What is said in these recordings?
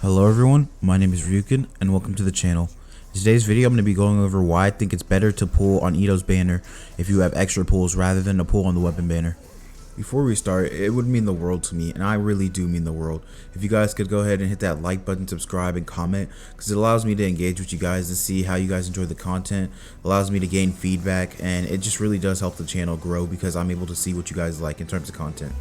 Hello everyone, my name is Ryukin and welcome to the channel. In today's video I'm going to be going over why I think it's better to pull on Itto's banner if you have extra pulls rather than to pull on the weapon banner. Before we start, it would mean the world to me, and I really do mean the world, if you guys could go ahead and hit that like button, subscribe, and comment, because it allows me to engage with you guys and see how you guys enjoy the content, allows me to gain feedback, and it just really does help the channel grow because I'm able to see what you guys like in terms of content.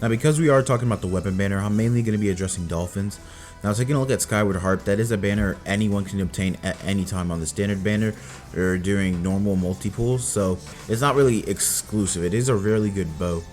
Now, because we are talking about the weapon banner, I'm mainly going to be addressing dolphins. Now, taking a look at Skyward Harp, that is a banner anyone can obtain at any time on the standard banner or during normal multi-pulls, so it's not really exclusive. It is a really good bow.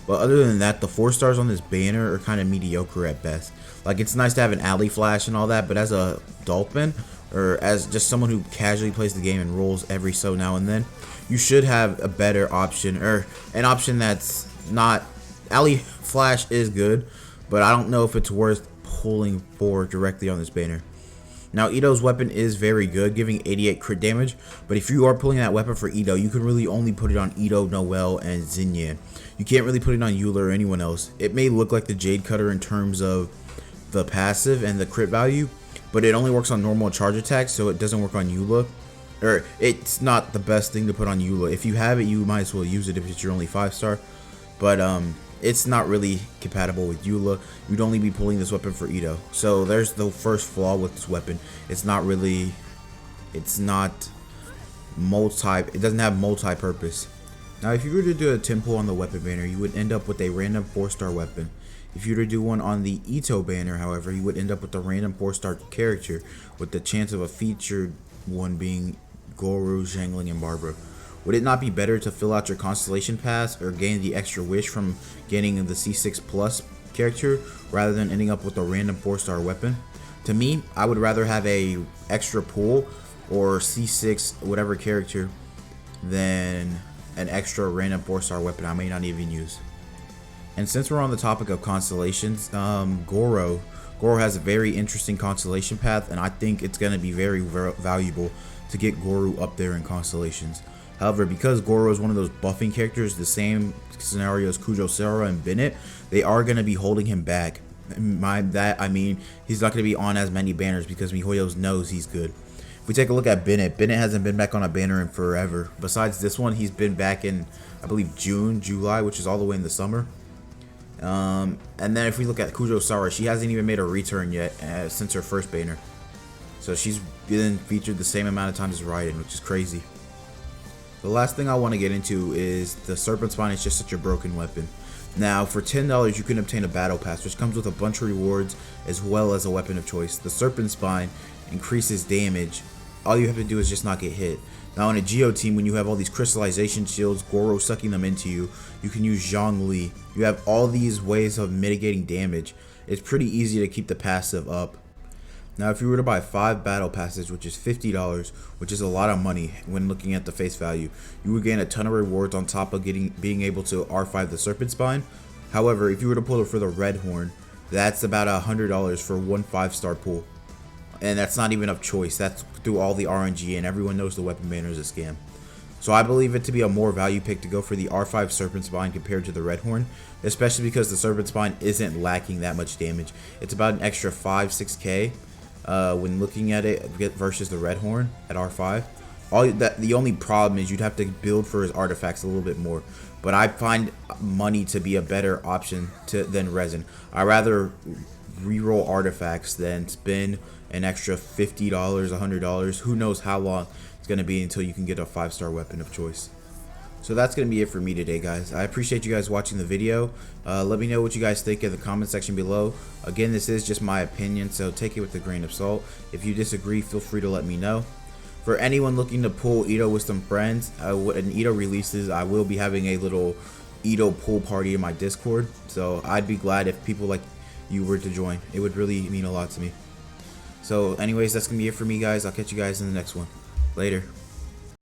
But other than that, the 4 stars on this banner are kind of mediocre at best. Like, it's nice to have an alley flash and all that, but as a dolphin, or as just someone who casually plays the game and rolls every so now and then, you should have a better option, or an option that's not... Alley flash is good, but I don't know if it's worth pulling for directly on this banner. Now, Itto's weapon is very good, giving 88 crit damage, but if you are pulling that weapon for Itto, you can really only put it on Itto, Noelle, and Xinyan. You can't really put it on Eula or anyone else. It may look like the Jade Cutter in terms of the passive and the crit value, but it only works on normal charge attacks, so it doesn't work on Eula. Or, it's not the best thing to put on Eula. If you have it, you might as well use it if it's your only 5-star. But, it's not really compatible with Eula. You'd only be pulling this weapon for Itto. So there's the first flaw with this weapon. It doesn't have multi-purpose. Now, if you were to do a 10 pull on the weapon banner, you would end up with a random 4-star weapon. If you were to do one on the Itto banner, however, you would end up with a random 4-star character with the chance of a featured one being Goro, Zhangling, and Barbara. Would it not be better to fill out your Constellation Pass or gain the extra wish from getting the C6 Plus character rather than ending up with a random 4-star weapon? To me, I would rather have a extra pull or C6 whatever character than an extra random 4-star weapon I may not even use. And since we're on the topic of constellations, Goro has a very interesting constellation path, and I think it's going to be very valuable to get Goro up there in constellations. However, because Goro is one of those buffing characters, the same scenario as Kujosara and Bennett, they are going to be holding him back. I mean, he's not going to be on as many banners because Mihoyo knows he's good. If we take a look at Bennett hasn't been back on a banner in forever. Besides this one, he's been back in, I believe, June, July, which is all the way in the summer. And then if we look at Kujosara, she hasn't even made a return yet since her first banner. So she's been featured the same amount of times as Raiden, which is crazy. The last thing I want to get into is the Serpent Spine is just such a broken weapon. Now, for $10, you can obtain a Battle Pass, which comes with a bunch of rewards as well as a weapon of choice. The Serpent Spine increases damage. All you have to do is just not get hit. Now, in a Geo team, when you have all these crystallization shields, Goro sucking them into you, you can use Zhongli. You have all these ways of mitigating damage. It's pretty easy to keep the passive up. Now, if you were to buy 5 battle passes, which is $50, which is a lot of money when looking at the face value, you would gain a ton of rewards on top of being able to R5 the Serpent Spine. However, if you were to pull it for the Red Horn, that's about $100 for one 5-star pull. And that's not even of choice. That's through all the RNG, and everyone knows the weapon banner is a scam. So I believe it to be a more value pick to go for the R5 Serpent Spine compared to the Red Horn, especially because the Serpent Spine isn't lacking that much damage. It's about an extra 5-6k. When looking at it versus the Red Horn at R5. The only problem is you'd have to build for his artifacts a little bit more, but I find money to be a better option than resin. I rather reroll artifacts than spend an extra $50, $100. Who knows how long it's going to be until you can get a 5-star weapon of choice. So that's going to be it for me today, guys. I appreciate you guys watching the video. Let me know what you guys think in the comment section below. Again, this is just my opinion, so take it with a grain of salt. If you disagree, feel free to let me know. For anyone looking to pull Itto with some friends, when Itto releases, I will be having a little Itto pool party in my Discord. So I'd be glad if people like you were to join. It would really mean a lot to me. So anyways, that's going to be it for me, guys. I'll catch you guys in the next one. Later.